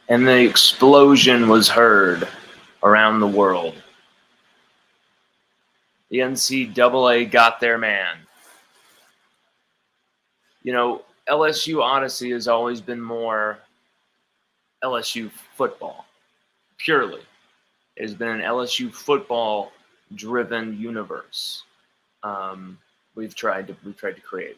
and the explosion was heard around the world. The NCAA got their man. You know, LSU Odyssey has always been more LSU football, purely. It has been an LSU football-driven universe. We've tried to create.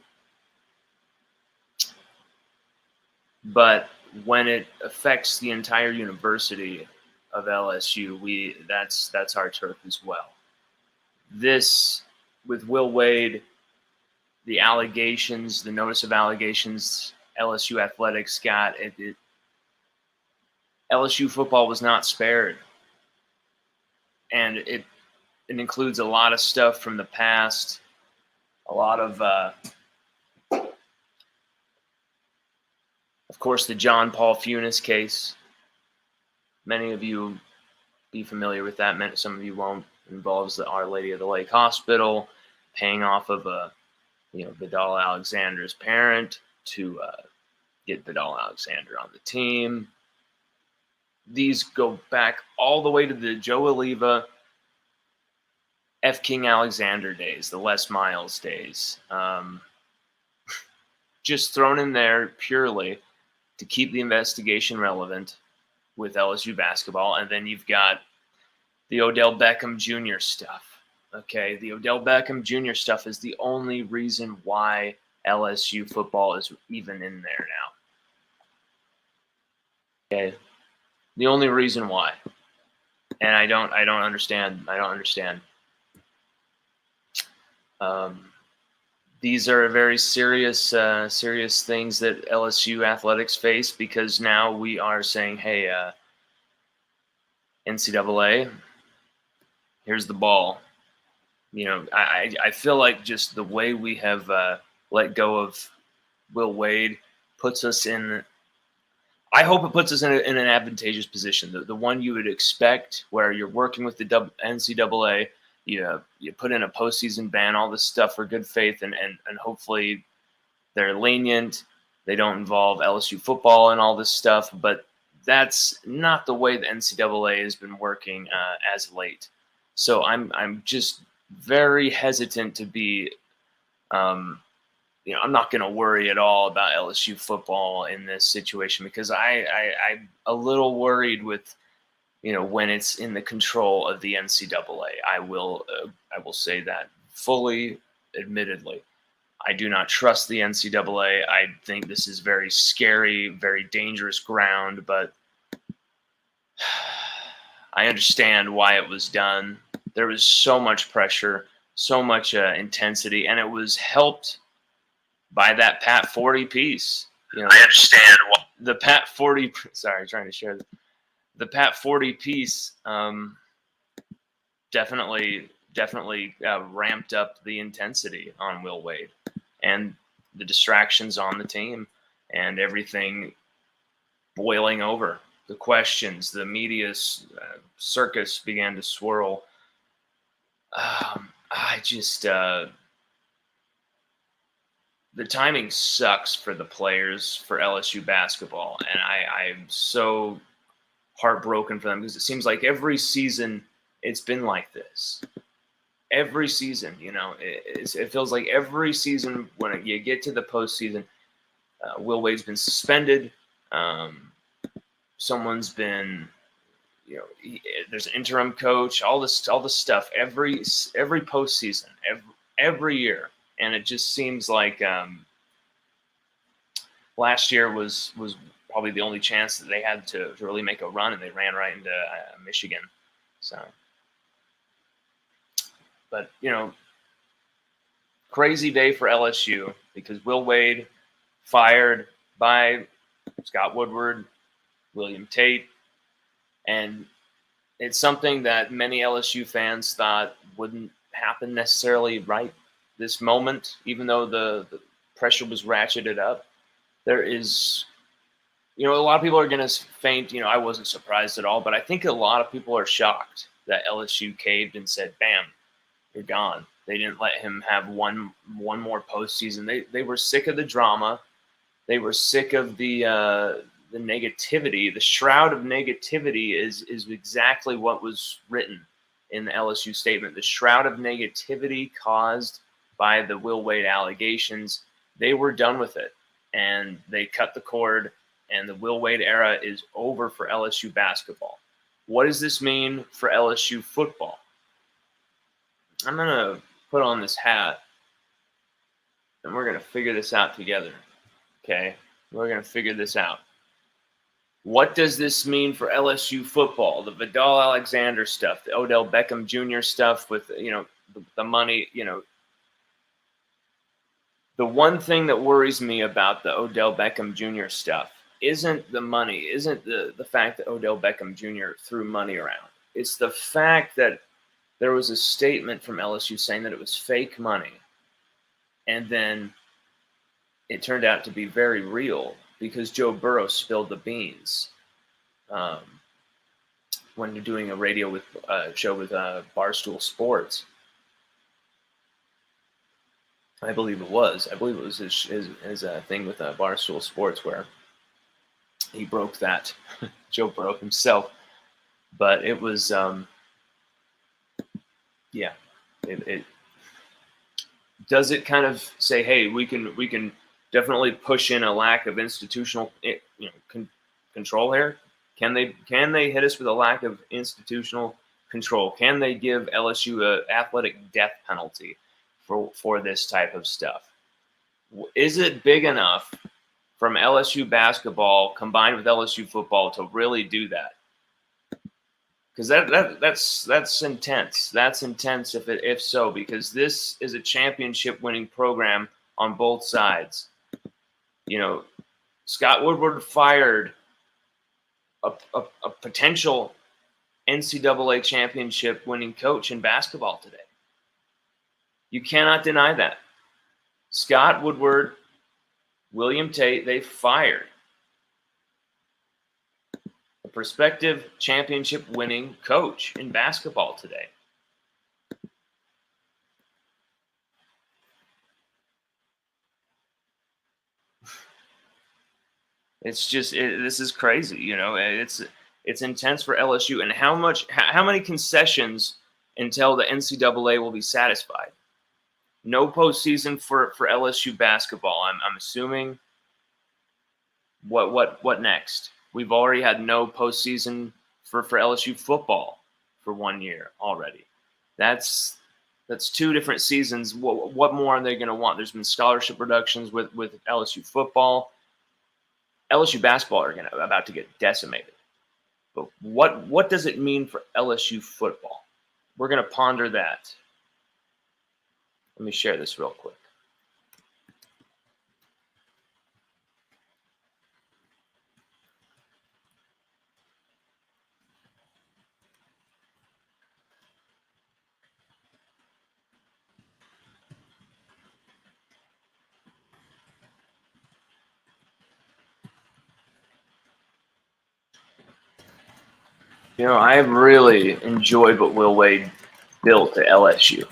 But when it affects the entire university of LSU, that's our turf as well. This, with Will Wade, the allegations, the notice of allegations LSU Athletics got, LSU football was not spared. And it includes a lot of stuff from the past, a lot of course, the John Paul Funes case. Many of you be familiar with that. Some of you won't. It involves the Our Lady of the Lake Hospital paying off of Vidal Alexander's parent to get Vidal Alexander on the team. These go back all the way to the Joe Oliva, F. King Alexander days, the Les Miles days. Just thrown in there purely to keep the investigation relevant with LSU basketball. And then you've got the Odell Beckham Jr. stuff. Okay, the Odell Beckham Jr. stuff is the only reason why LSU football is even in there now. Okay, the only reason why, and I don't understand. These are very serious things that LSU athletics face, because now we are saying, hey, NCAA, here's the ball. You know, I feel like just the way we have let go of Will Wade puts us in. I hope it puts us in an advantageous position, the one you would expect, where you're working with the NCAA. You put in a postseason ban, all this stuff for good faith, and hopefully they're lenient. They don't involve LSU football and all this stuff, but that's not the way the NCAA has been working as late. So I'm just very hesitant to be, I'm not going to worry at all about LSU football in this situation, because I'm a little worried with, when it's in the control of the NCAA. I will say that fully, admittedly. I do not trust the NCAA. I think this is very scary, very dangerous ground, but I understand why it was done. There was so much pressure, so much intensity, and it was helped by that Pat 40 piece. I understand why. The Pat 40, sorry, trying to share this. The Pat 40 piece definitely ramped up the intensity on Will Wade and the distractions on the team and everything boiling over. The questions, the media's circus began to swirl. The timing sucks for the players, for LSU basketball, and I'm so heartbroken for them, because it seems like every season it's been like this. Every season, it feels like every season when you get to the postseason, Will Wade's been suspended. Someone's been, there's an interim coach. All this stuff every postseason, every year, and it just seems like last year was probably the only chance that they had to really make a run, and they ran right into Michigan. So, but crazy day for LSU, because Will Wade fired by Scott Woodward, William Tate, and it's something that many LSU fans thought wouldn't happen necessarily right this moment, even though the pressure was ratcheted up. There is, a lot of people are going to faint. I wasn't surprised at all, but I think a lot of people are shocked that LSU caved and said, bam, you're gone. They didn't let him have one more postseason. They were sick of the drama. They were sick of the negativity, the shroud of negativity is exactly what was written in the LSU statement. The shroud of negativity caused by the Will Wade allegations, they were done with it, and they cut the cord, and the Will Wade era is over for LSU basketball. What does this mean for LSU football? I'm going to put on this hat, and we're going to figure this out together, okay? We're going to figure this out. What does this mean for LSU football? The Vidal Alexander stuff, the Odell Beckham Jr. stuff with, the money, The one thing that worries me about the Odell Beckham Jr. stuff isn't the money, isn't the fact that Odell Beckham Jr. threw money around. It's the fact that there was a statement from LSU saying that it was fake money. And then it turned out to be very real because Joe Burrow spilled the beans when you're doing a radio show with Barstool Sports. I believe it was his thing with Barstool Sports where he broke that. Joe Burrow himself. But it was, it does it kind of say, hey, we can definitely push in a lack of institutional control here. Can they hit us with a lack of institutional control? Can they give LSU an athletic death penalty for this type of stuff? Is it big enough from LSU basketball combined with LSU football to really do that? Because that's intense. That's intense if so, because this is a championship winning program on both sides. Scott Woodward fired a potential NCAA championship winning coach in basketball today. You cannot deny that. Scott Woodward, William Tate, they fired a prospective championship winning coach in basketball today. It's just this is crazy, It's intense for LSU, and how many concessions until the NCAA will be satisfied? No postseason for LSU basketball. I'm assuming. What next? We've already had no postseason for LSU football for 1 year already. That's 2 different seasons. What more are they going to want? There's been scholarship reductions with LSU football. LSU basketball are about to get decimated. But what does it mean for LSU football? We're going to ponder that. Let me share this real quick. I've really enjoyed what Will Wade built at LSU.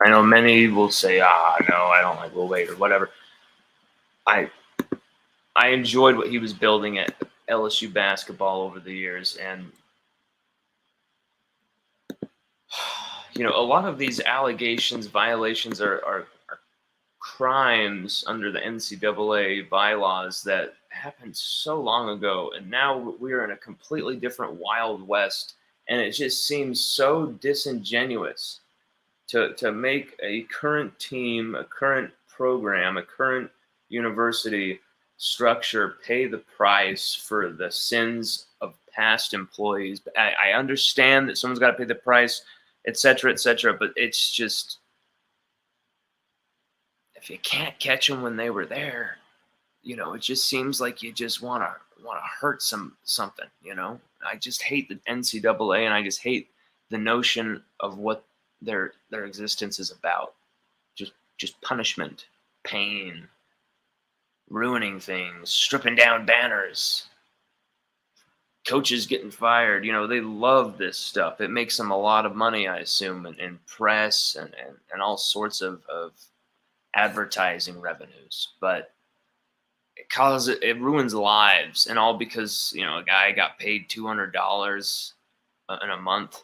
I know many will say, no, I don't like Will Wade or whatever. I enjoyed what he was building at LSU basketball over the years. And, a lot of these allegations, violations are crimes under the NCAA bylaws that happened so long ago, and now we're in a completely different Wild West, and it just seems so disingenuous to make a current team, a current program, a current university structure pay the price for the sins of past employees. I understand that someone's got to pay the price, et cetera, but it's just, if you can't catch them when they were there, it just seems like you just want to hurt something. I just hate the NCAA, and I just hate the notion of what their existence is about. Just punishment, pain, ruining things, stripping down banners, coaches getting fired. They love this stuff. It makes them a lot of money, I assume, in press and all sorts of advertising revenues. But it ruins lives, and all because a guy got paid $200 in a month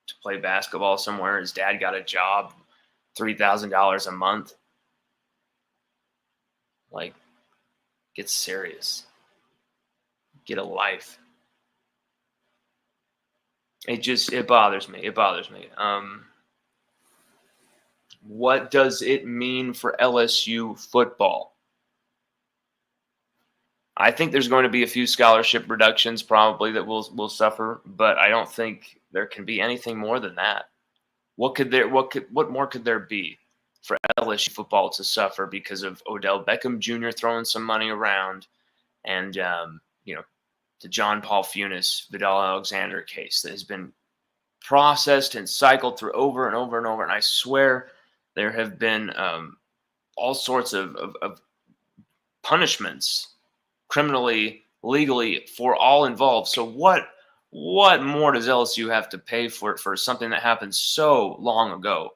to play basketball somewhere. His dad got a job, $3,000 a month. Like, get serious. Get a life. It bothers me. It bothers me. What does it mean for LSU football? I think there's going to be a few scholarship reductions probably that will suffer, but I don't think there can be anything more than that. What more could there be for LSU football to suffer because of Odell Beckham Jr. throwing some money around, and the John Paul Funis, Vidal Alexander case that has been processed and cycled through over and over and over. And I swear there have been all sorts of punishments, criminally, legally, for all involved. So what more does LSU have to pay for something that happened so long ago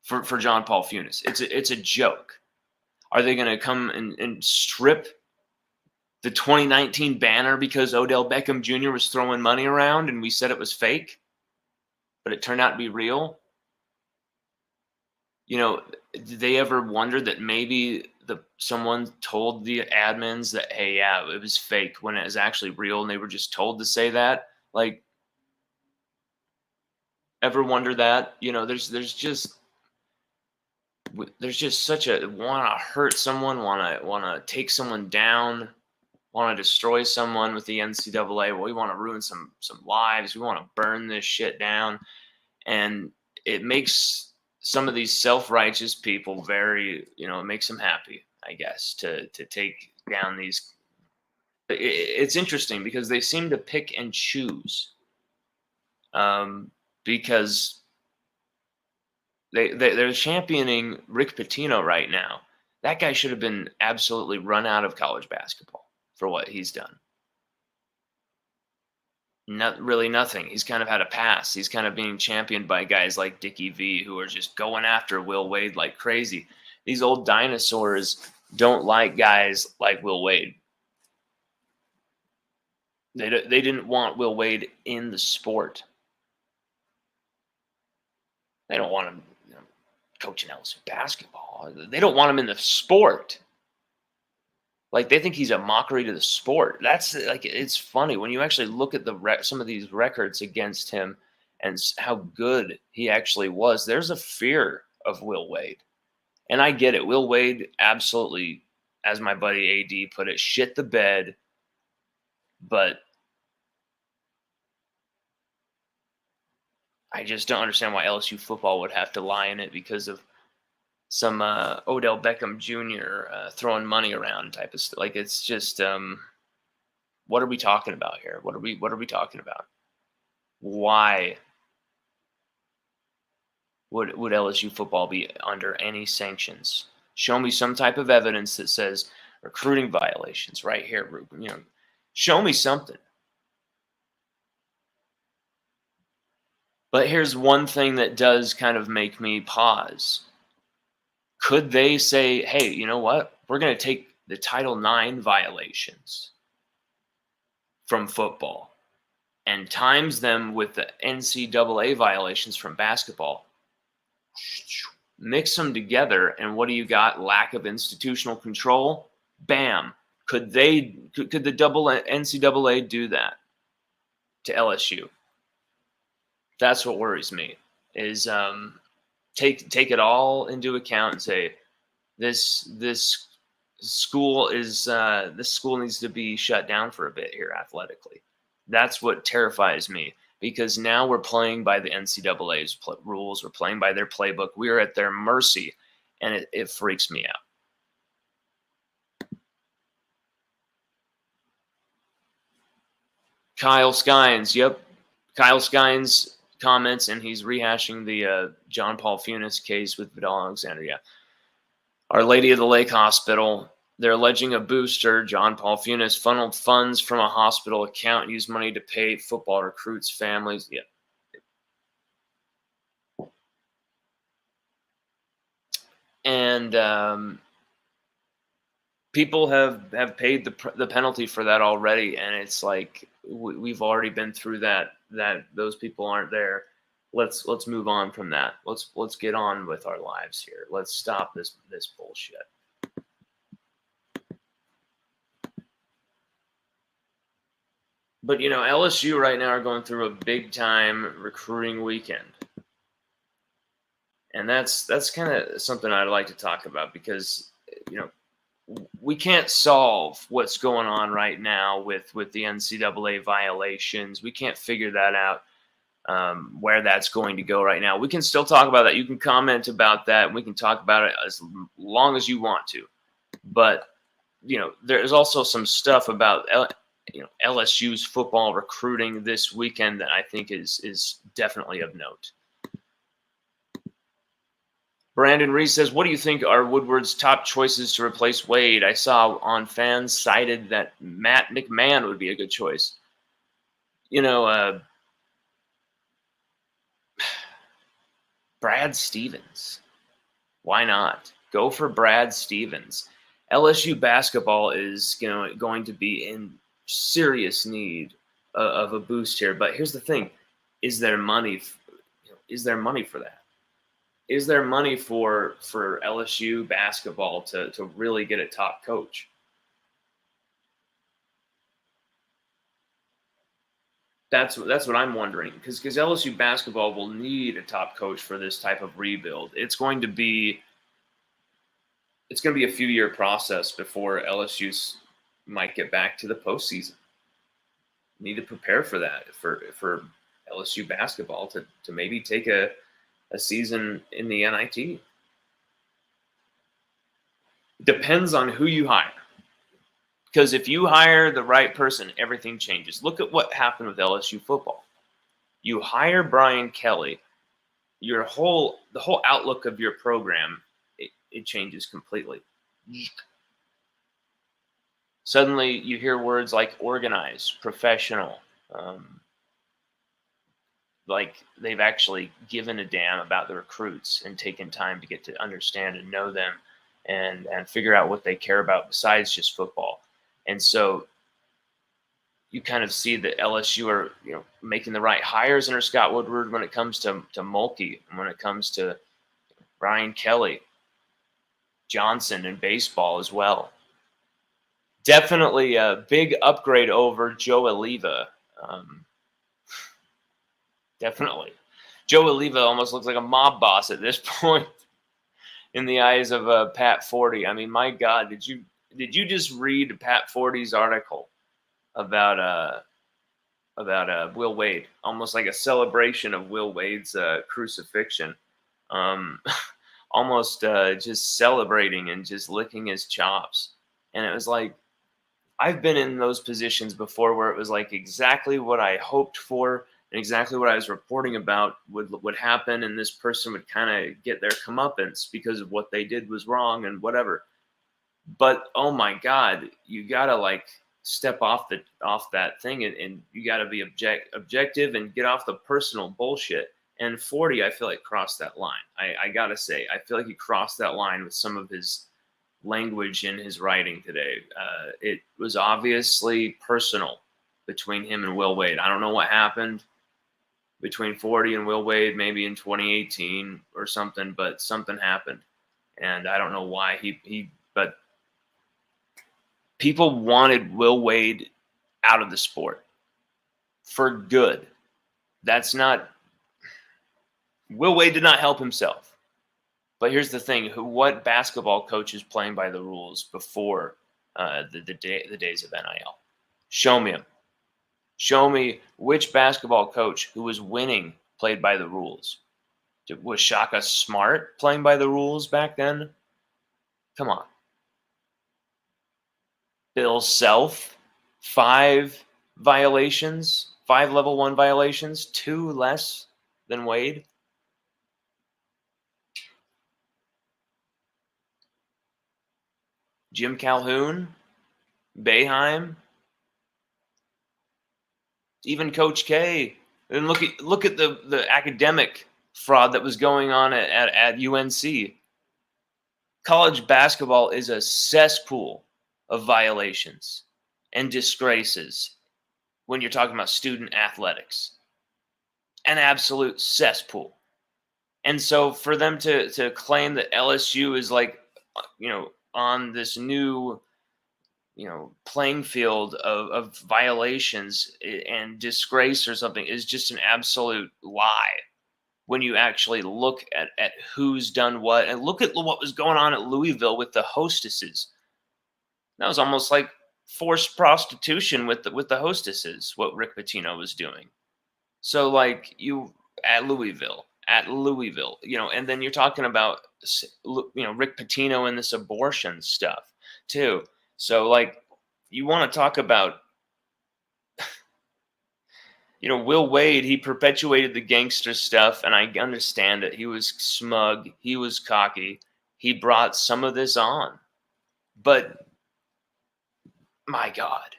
for John Paul Funis? It's a joke. Are they going to come and strip the 2019 banner because Odell Beckham Jr. was throwing money around and we said it was fake, but it turned out to be real? Did they ever wonder that maybe someone told the admins that, hey, yeah, it was fake when it was actually real, and they were just told to say that? Like, ever wonder that? There's just such a want to hurt someone, want to take someone down, want to destroy someone with the NCAA. Well, we want to ruin some lives. We want to burn this shit down, and it makes some of these self-righteous people very, it makes them happy, I guess, to take down these. It's interesting because they seem to pick and choose, because they're championing Rick Pitino right now. That guy should have been absolutely run out of college basketball for what he's done. Not really nothing. He's kind of had a pass. He's kind of being championed by guys like Dickie V, who are just going after Will Wade like crazy. These old dinosaurs don't like guys like Will Wade. They didn't want Will Wade in the sport. They don't want him coaching LSU basketball. They don't want him in the sport. Like, they think he's a mockery to the sport. That's like, it's funny when you actually look at some of these records against him and how good he actually was. There's a fear of Will Wade, and I get it. Will Wade absolutely, as my buddy AD put it, shit the bed. But I just don't understand why LSU football would have to lie in it because of some Odell Beckham Jr. Throwing money around type of stuff. Like, it's just, what are we talking about here? What are we talking about? Why would LSU football be under any sanctions? Show me some type of evidence that says recruiting violations right here. Show me something. But here's one thing that does kind of make me pause. Could they say, hey, you know what? We're going to take the Title IX violations from football and times them with the NCAA violations from basketball. Mix them together, and what do you got? Lack of institutional control? Bam. Could the double NCAA do that to LSU? That's what worries me, is take it all into account and say this school needs to be shut down for a bit here athletically. That's what terrifies me, because now we're playing by the NCAA's rules. We're playing by their playbook. We're at their mercy, and it freaks me out. Kyle Skynes, yep. Kyle Skynes comments, and he's rehashing the John Paul Funis case with Vidal Alexander. Yeah. Our Lady of the Lake Hospital, they're alleging a booster, John Paul Funis, funneled funds from a hospital account, used money to pay football recruits' families. Yeah. And people have paid the penalty for that already, and it's like we've already been through that those people aren't there. Let's move on from that. Let's get on with our lives here. Let's stop this bullshit. But LSU right now are going through a big time recruiting weekend. And that's kind of something I'd like to talk about, because we can't solve what's going on right now with the NCAA violations. We can't figure that out, where that's going to go right now. We can still talk about that. You can comment about that, and we can talk about it as long as you want to. But there's also some stuff about LSU's football recruiting this weekend that I think is definitely of note. Brandon Reese says, what do you think are Woodward's top choices to replace Wade? I saw on Fans cited that Matt McMahon would be a good choice. Brad Stevens. Why not? Go for Brad Stevens. LSU basketball is going to be in serious need of a boost here. But here's the thing. Is there money? Is there money for that? Is there money for LSU basketball to really get a top coach? That's what I'm wondering, because LSU basketball will need a top coach for this type of rebuild. It's going to be a few-year process before LSU might get back to the postseason. Need to prepare for that for LSU basketball to maybe take a season in the NIT. Depends on who you hire. Because if you hire the right person, everything changes. Look at what happened with LSU football. You hire Brian Kelly, the whole outlook of your program, it changes completely. Suddenly you hear words like organized, professional, like they've actually given a damn about the recruits and taken time to get to understand and know them and figure out what they care about besides just football. And so you kind of see that LSU are making the right hires under Scott Woodward when it comes to Mulkey, and when it comes to Brian Kelly, Johnson in baseball as well. Definitely a big upgrade over Joe Alleva. Definitely. Joe Alleva almost looks like a mob boss at this point in the eyes of Pat Forty. I mean, my God, did you just read Pat Forty's article about Will Wade? Almost like a celebration of Will Wade's crucifixion. Almost just celebrating and just licking his chops. And it was like, I've been in those positions before where it was like exactly what I hoped for and exactly what I was reporting about would happen, and this person would kind of get their comeuppance because of what they did was wrong and whatever. But oh my God, you gotta step off that thing and you gotta be objective and get off the personal bullshit. And 40, I feel like crossed that line. I gotta say, I feel like he crossed that line with some of his language in his writing today. It was obviously personal between him and Will Wade. I don't know what happened between 40 and Will Wade, maybe in 2018 or something, but something happened. And I don't know why but people wanted Will Wade out of the sport for good. Will Wade did not help himself. But here's the thing: what basketball coach is playing by the rules before the days of NIL? Show me him. Show me which basketball coach who was winning played by the rules. Was Shaka Smart playing by the rules back then? Come on. Bill Self, 5 violations, 5 level 1 violations, 2 less than Wade. Jim Calhoun, Boeheim, even Coach K. And look at the academic fraud that was going on at UNC. College basketball is a cesspool of violations and disgraces when you're talking about student athletics. An absolute cesspool. And so for them to claim that LSU is like, on this new, playing field of violations and disgrace or something is just an absolute lie when you actually look at who's done what. And look at what was going on at Louisville with the hostesses. That was almost like forced prostitution with the hostesses, what Rick Pitino was doing. So like you at Louisville, and then you're talking about, Rick Pitino and this abortion stuff too. So like you want to talk about, Will Wade, he perpetuated the gangster stuff, and I understand it. He was smug. He was cocky. He brought some of this on. But my God,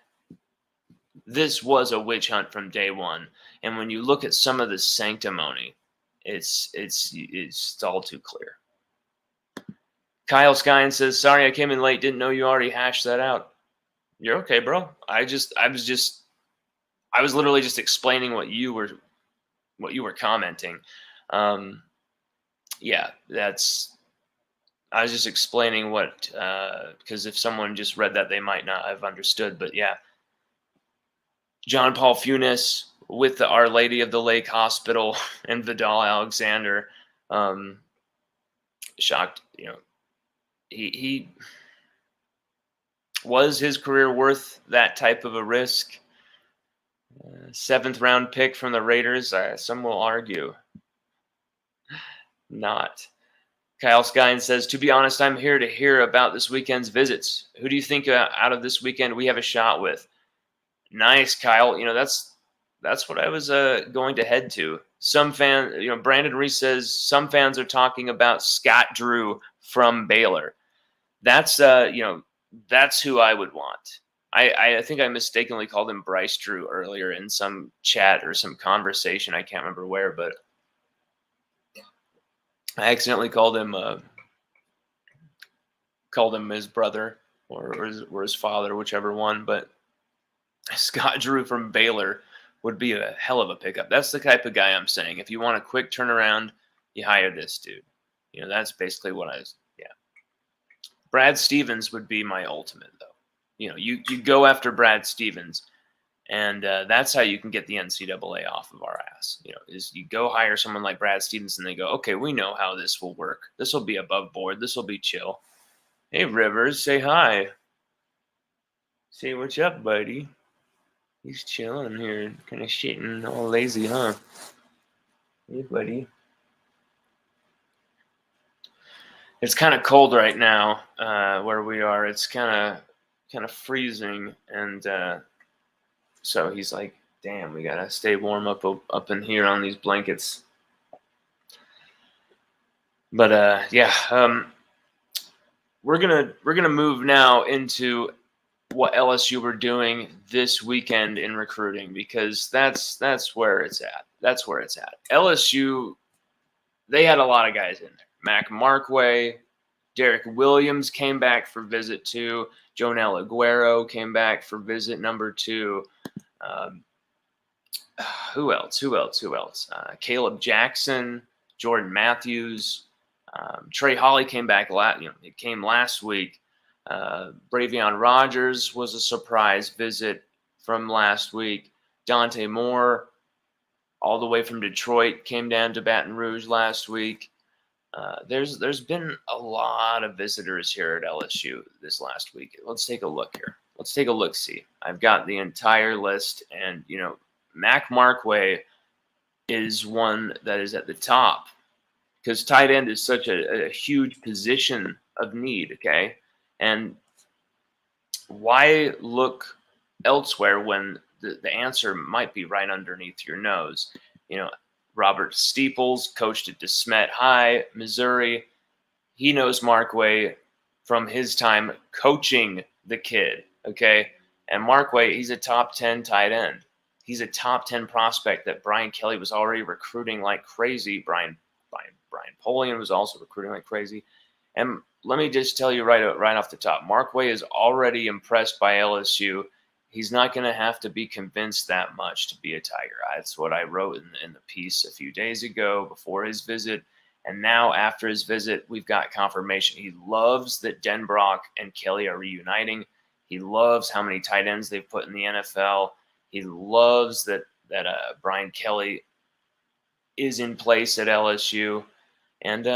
this was a witch hunt from day one. And when you look at some of the sanctimony, it's all too clear. Kyle Skyen says, "Sorry, I came in late. Didn't know you already hashed that out." You're okay, bro. I was literally just explaining what you were commenting. Yeah, I was just explaining what, because if someone just read that, they might not have understood. But yeah, John Paul Funes with the Our Lady of the Lake Hospital and Vidal Alexander, shocked. He was his career worth that type of a risk? 7th round pick from the Raiders. Some will argue not. Kyle Skyen says, "To be honest, I'm here to hear about this weekend's visits. Who do you think out of this weekend we have a shot with?" Nice, Kyle. That's what I was going to head to. Some fan, Brandon Reese says some fans are talking about Scott Drew from Baylor. That's that's who I would want. I think I mistakenly called him Bryce Drew earlier in some chat or some conversation. I can't remember where, but I accidentally called him his brother or his father, whichever one. But Scott Drew from Baylor would be a hell of a pickup. That's the type of guy I'm saying. If you want a quick turnaround, you hire this dude. That's basically what yeah. Brad Stevens would be my ultimate, though. You go after Brad Stevens, and that's how you can get the NCAA off of our ass. Is you go hire someone like Brad Stevens, and they go, okay, we know how this will work. This will be above board. This will be chill. Hey, Rivers, say hi. Say what's up, buddy. He's chilling here, kind of shitting, all lazy, huh? Hey, buddy. It's kind of cold right now where we are. It's kind of freezing, and so he's like, "Damn, we gotta stay warm up in here on these blankets." But yeah, we're gonna move now into what LSU were doing this weekend in recruiting, because that's where it's at. That's where it's at. LSU, they had a lot of guys in there. Mac Markway, Derrick Williams came back for visit 2. Jonel Aguero came back for visit number 2. Who else? Caleb Jackson, Jordan Matthews, Trey Holly came back. It came last week. Bravion Rogers was a surprise visit from last week. Dante Moore, all the way from Detroit, came down to Baton Rouge last week. There's been a lot of visitors here at LSU this last week. Let's take a look here. Let's take a look-see. I've got the entire list, and Mac Markway is one that is at the top, because tight end is such a huge position of need. Okay, and why look elsewhere when the answer might be right underneath your nose? Robert Steeples coached at DeSmet High, Missouri. He knows Markway from his time coaching the kid, okay? And Markway, he's a top 10 tight end. He's a top 10 prospect that Brian Kelly was already recruiting like crazy. Brian Polian was also recruiting like crazy. And let me just tell you right off the top, Mark Way is already impressed by LSU. He's not going to have to be convinced that much to be a Tiger. That's what I wrote in the piece a few days ago before his visit. And now after his visit, we've got confirmation. He loves that Denbrock and Kelly are reuniting. He loves how many tight ends they've put in the NFL. He loves that Brian Kelly is in place at LSU. And,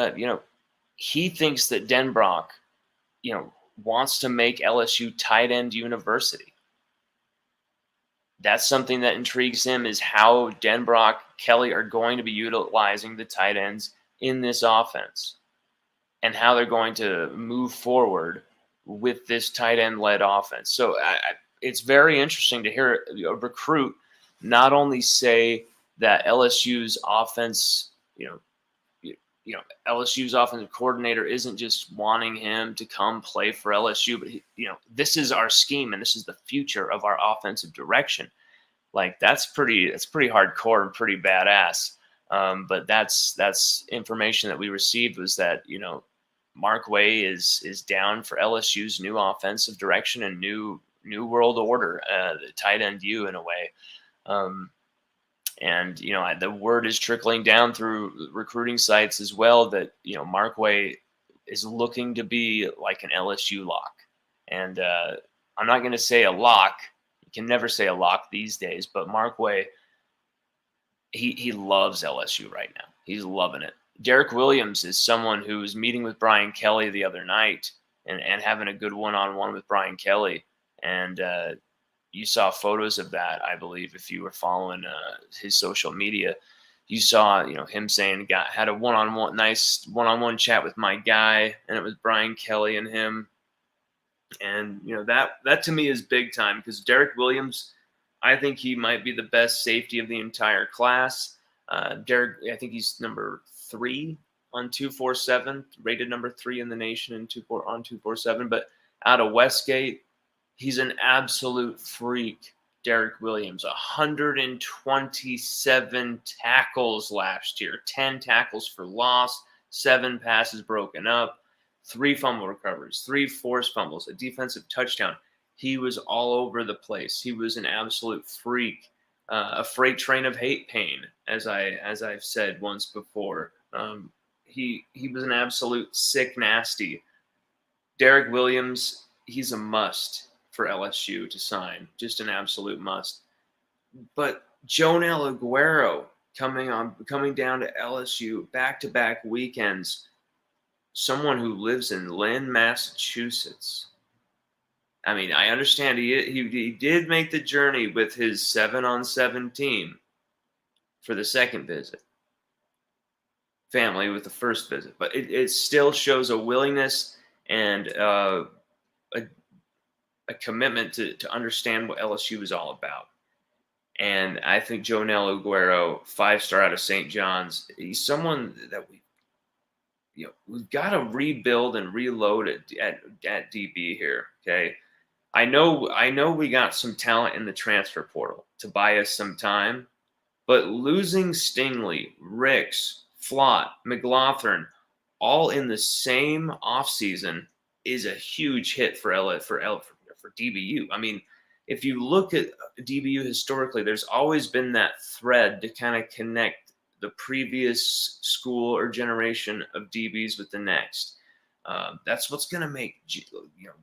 he thinks that Denbrock, wants to make LSU tight end university. That's something that intrigues him, is how Denbrock, Kelly are going to be utilizing the tight ends in this offense and how they're going to move forward with this tight end led offense. So it's very interesting to hear a recruit not only say that LSU's offense, LSU's offensive coordinator isn't just wanting him to come play for LSU, but this is our scheme and this is the future of our offensive direction. Like that's pretty hardcore and pretty badass. But that's information that we received, was that Mark Way is down for LSU's new offensive direction and new world order, the tight end U in a way. And the word is trickling down through recruiting sites as well that Mark Way is looking to be like an LSU lock. And I'm not going to say a lock. You can never say a lock these days, but Mark Way, he loves LSU right now. He's loving it. Derrick Williams is someone who was meeting with Brian Kelly the other night and having a good one-on-one with Brian Kelly. And you saw photos of that, I believe, if you were following his social media. You saw, him saying, had a nice one-on-one chat with my guy, and it was Brian Kelly and him. And, that to me is big time, because Derrick Williams, I think he might be the best safety of the entire class. Derrick, I think he's number 3 on 247, rated number 3 in the nation on 247. But out of Westgate, he's an absolute freak, Derrick Williams. 127 tackles last year, 10 tackles for loss, 7 passes broken up, 3 fumble recoveries, 3 forced fumbles, a defensive touchdown. He was all over the place. He was an absolute freak, a freight train of hate pain, as I've said once before. He was an absolute sick nasty. Derrick Williams, he's a must for LSU to sign, just an absolute must. But Jonel Aguero coming down to LSU back-to-back weekends, someone who lives in Lynn, Massachusetts. I mean, I understand he did make the journey with his 7-on-7 team for the second visit, family with the first visit, but it still shows a willingness and a commitment to understand what LSU is all about. And I think Jonel Aguero, 5-star out of St. John's, he's someone that we've got to rebuild and reload at DB here. Okay. I know we got some talent in the transfer portal to buy us some time, but losing Stingley, Ricks, Flott, McLaughlin, all in the same offseason is a huge hit for DBU. I mean, if you look at DBU historically, there's always been that thread to kind of connect the previous school or generation of DBs with the next. That's what's going to make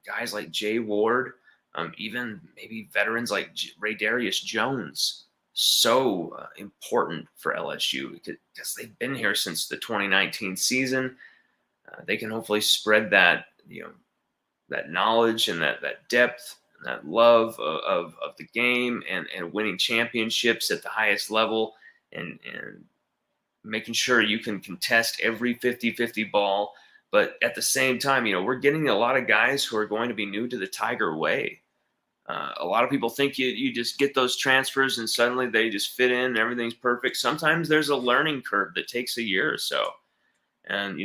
guys like Jay Ward, even maybe veterans like Ray Darius Jones, so important for LSU, because they've been here since the 2019 season. They can hopefully spread that that knowledge and that depth and that love of the game and winning championships at the highest level and making sure you can contest every 50-50 ball. But at the same time, we're getting a lot of guys who are going to be new to the Tiger way. A lot of people think you just get those transfers and suddenly they just fit in and everything's perfect. Sometimes there's a learning curve that takes a year or so. And,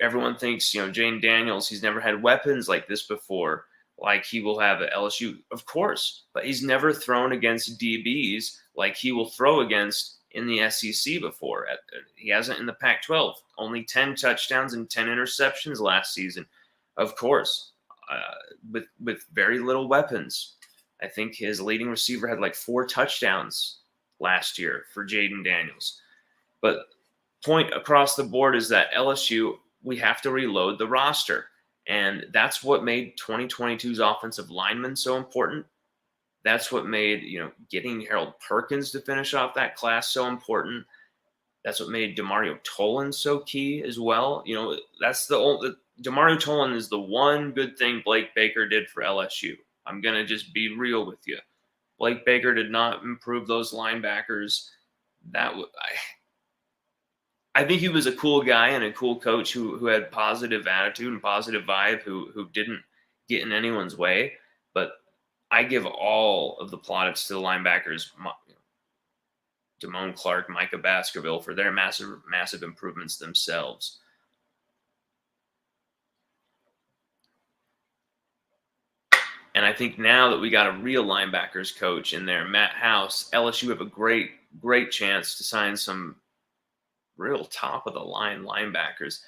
everyone thinks, Jane Daniels, he's never had weapons like this before, like he will have at LSU. Of course, but he's never thrown against DBs like he will throw against in the SEC before. He hasn't in the Pac-12. Only 10 touchdowns and 10 interceptions last season. Of course, with very little weapons. I think his leading receiver had like 4 touchdowns last year for Jaden Daniels. But point across the board is that LSU, we have to reload the roster. And that's what made 2022's offensive linemen so important. That's what made, getting Harold Perkins to finish off that class so important. That's what made Demario Tolan so key as well. That's Demario Tolan is the one good thing Blake Baker did for LSU. I'm going to just be real with you. Blake Baker did not improve those linebackers. I think he was a cool guy and a cool coach who had positive attitude and positive vibe, who didn't get in anyone's way. But I give all of the plaudits to the linebackers, Damone Clark, Micah Baskerville, for their massive improvements themselves. And I think now that we got a real linebackers coach in there, Matt House, LSU have a great chance to sign some real top of the line linebackers.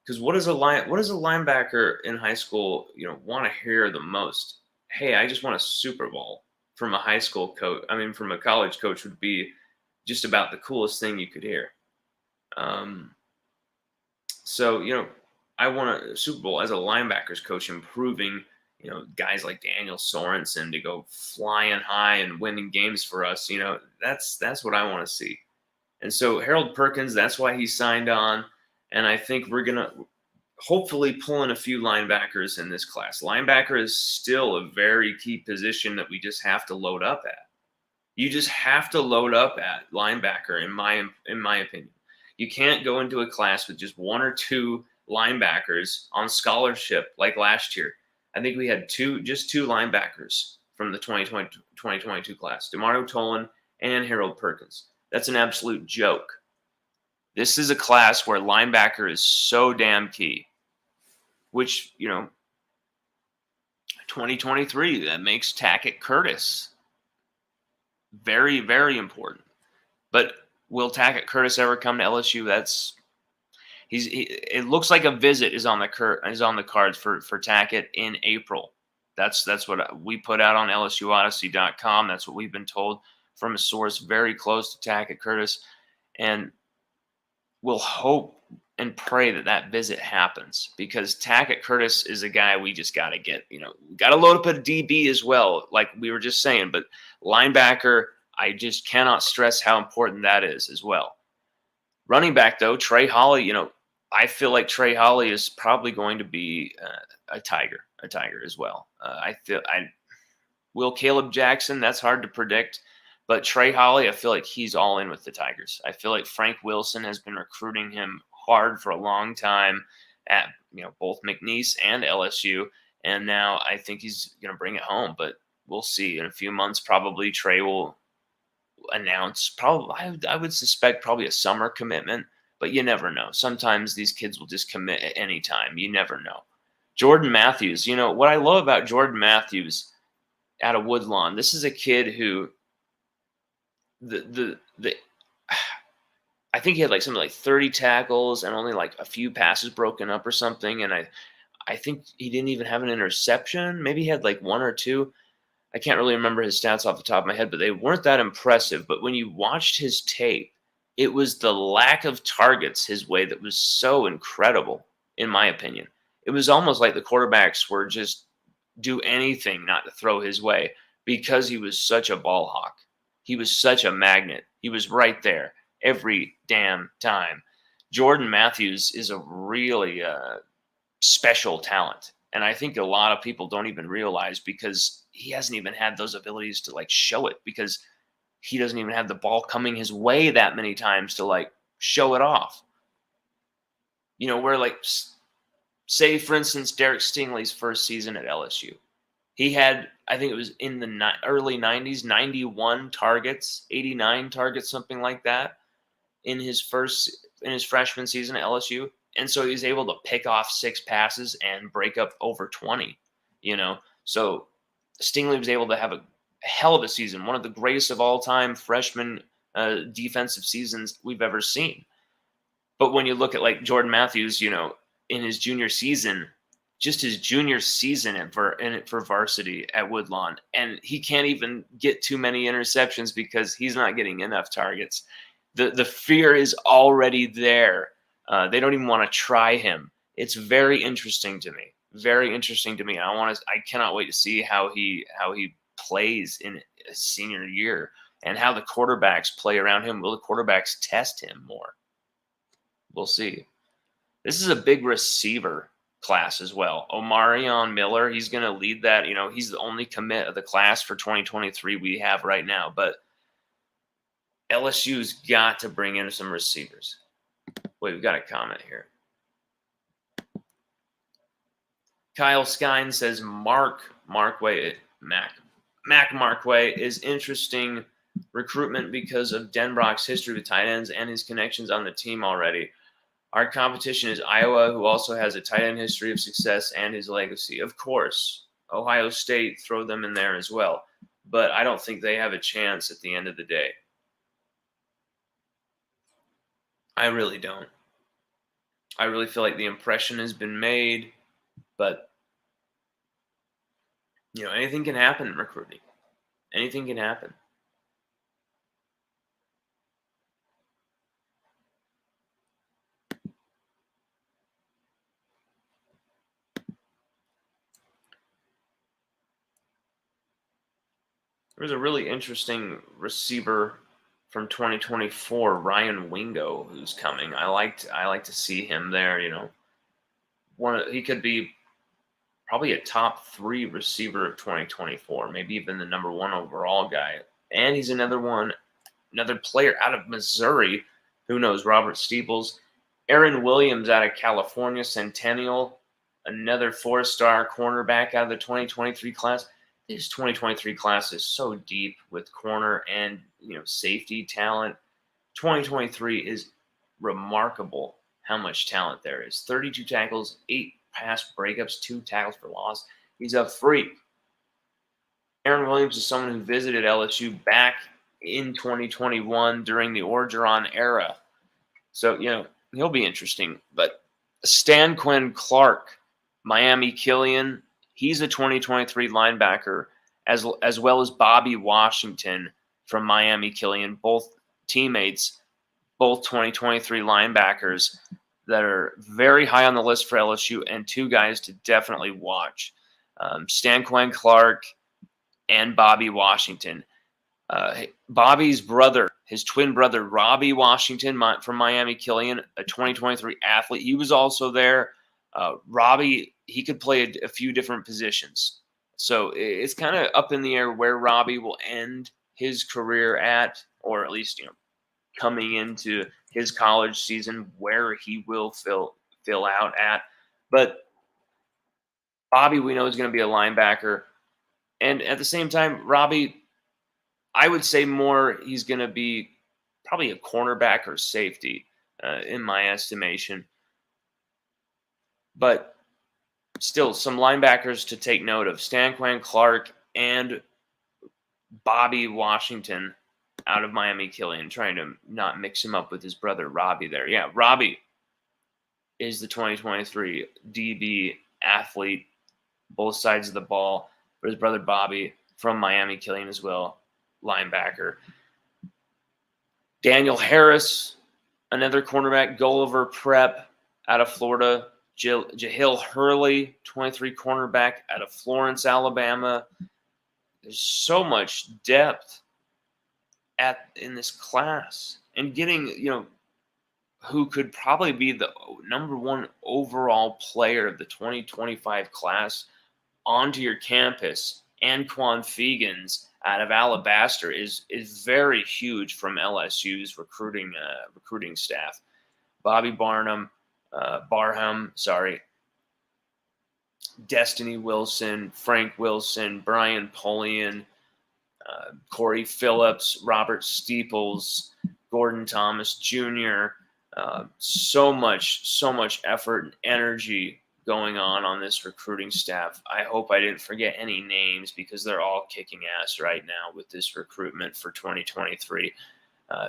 Because what does a linebacker in high school, want to hear the most? Hey, I just want a Super Bowl from a high school coach. I mean, from a college coach would be just about the coolest thing you could hear. So, I want a Super Bowl as a linebackers coach, improving, guys like Daniel Sorensen to go flying high and winning games for us. That's what I want to see. And so Harold Perkins, that's why he signed on. And I think we're going to hopefully pull in a few linebackers in this class. Linebacker is still a very key position that we just have to load up at. You just have to load up at linebacker, in my opinion. You can't go into a class with just 1 or 2 linebackers on scholarship like last year. I think we had just two linebackers from the 2022 class, Demario Tolan and Harold Perkins. That's an absolute joke. This is a class where linebacker is so damn key, which, 2023, that makes Tackett Curtis very, very important. But will Tackett Curtis ever come to LSU? It looks like a visit is on the cards for Tackett in April. That's what we put out on LSUODYSSEY.com. That's what we've been told from a source very close to Tackett Curtis, and we'll hope and pray that visit happens, because Tackett Curtis is a guy we just got to get. We got to load up a DB as well, like we were just saying. But linebacker, I just cannot stress how important that is as well. Running back, though, Trey Holly, I feel like Trey Holly is probably going to be a Tiger as well. Will Caleb Jackson, that's hard to predict. But Trey Holly, I feel like he's all in with the Tigers. I feel like Frank Wilson has been recruiting him hard for a long time at both McNeese and LSU. And now I think he's going to bring it home. But we'll see. In a few months, probably Trey will announce, I would suspect probably a summer commitment. But you never know. Sometimes these kids will just commit at any time. You never know. Jordan Matthews, what I love about Jordan Matthews out of Woodlawn, this is a kid who I think he had something like 30 tackles and only a few passes broken up or something. And I think he didn't even have an interception. Maybe he had 1 or 2. I can't really remember his stats off the top of my head, but they weren't that impressive. But when you watched his tape, it was the lack of targets his way that was so incredible, in my opinion. It was almost like the quarterbacks were just do anything not to throw his way, because he was such a ball hawk. He was such a magnet. He was right there every damn time. Jordan Matthews is a really special talent. And I think a lot of people don't even realize, because he hasn't even had those abilities to show it, because he doesn't even have the ball coming his way that many times to show it off. Where say for instance, Derek Stingley's first season at LSU. He had, I think it was in the early 90s, 91 targets, 89 targets, something like that, in his freshman season at LSU. And so he was able to pick off 6 passes and break up over 20, So Stingley was able to have a hell of a season, one of the greatest of all time freshman defensive seasons we've ever seen. But when you look at like Jordan Matthews, in his junior season, just his junior season for varsity at Woodlawn, and he can't even get too many interceptions because he's not getting enough targets. The fear is already there. They don't even want to try him. It's very interesting to me. Very interesting to me. I cannot wait to see how he plays in his senior year and how the quarterbacks play around him. Will the quarterbacks test him more? We'll see. This is a big receiver class as well. Omarion Miller, he's going to lead that. He's the only commit of the class for 2023 we have right now. But LSU's got to bring in some receivers. Wait, we've got a comment here. Kyle Skine says Mac Markway is interesting recruitment because of Denbrock's history with tight ends and his connections on the team already. Our competition is Iowa, who also has a tight end history of success and his legacy. Of course, Ohio State, throw them in there as well. But I don't think they have a chance at the end of the day. I really don't. I really feel like the impression has been made, but anything can happen in recruiting. Anything can happen. There's a really interesting receiver from 2024, Ryan Wingo, who's coming. I like to see him there. He could be probably a top 3 receiver of 2024, maybe even the number 1 overall guy. And he's another player out of Missouri. Who knows? Robert Steeples, Aaron Williams out of California, Centennial, another 4-star cornerback out of the 2023 class. This 2023 class is so deep with corner and safety talent. 2023 is remarkable how much talent there is. 32 tackles, 8 pass breakups, 2 tackles for loss. He's a freak. Aaron Williams is someone who visited LSU back in 2021 during the Orgeron era. So, he'll be interesting. But Stanquin Clark, Miami Killian, he's a 2023 linebacker, as well as Bobby Washington from Miami Killian, both teammates, both 2023 linebackers that are very high on the list for LSU, and 2 guys to definitely watch. Stanquin Clark and Bobby Washington. Bobby's brother, his twin brother, Robbie Washington from Miami Killian, a 2023 athlete. He was also there. Robbie, he could play a few different positions. So it's kind of up in the air where Robbie will end his career at, or at least, coming into his college season, where he will fill out at. But Bobby, we know, is going to be a linebacker. And at the same time, Robbie, I would say more he's going to be probably a cornerback or safety in my estimation. But still, some linebackers to take note of. Stanquin Clark and Bobby Washington out of Miami Killian, trying to not mix him up with his brother Robbie there. Yeah, Robbie is the 2023 DB athlete, both sides of the ball, for his brother Bobby from Miami Killian as well, linebacker. Daniel Harris, another cornerback, Gulliver Prep out of Florida. Jahil Hurley, 23 cornerback out of Florence, Alabama. There's so much depth in this class, and getting who could probably be the number 1 overall player of the 2025 class onto your campus, Anquan Fegans out of Alabaster, is very huge from LSU's recruiting staff. Bobby Barham, Destiny Wilson, Frank Wilson, Brian Polian, Corey Phillips, Robert Steeples, Gordon Thomas Jr. So much effort and energy going on this recruiting staff. I hope I didn't forget any names, because they're all kicking ass right now with this recruitment for 2023.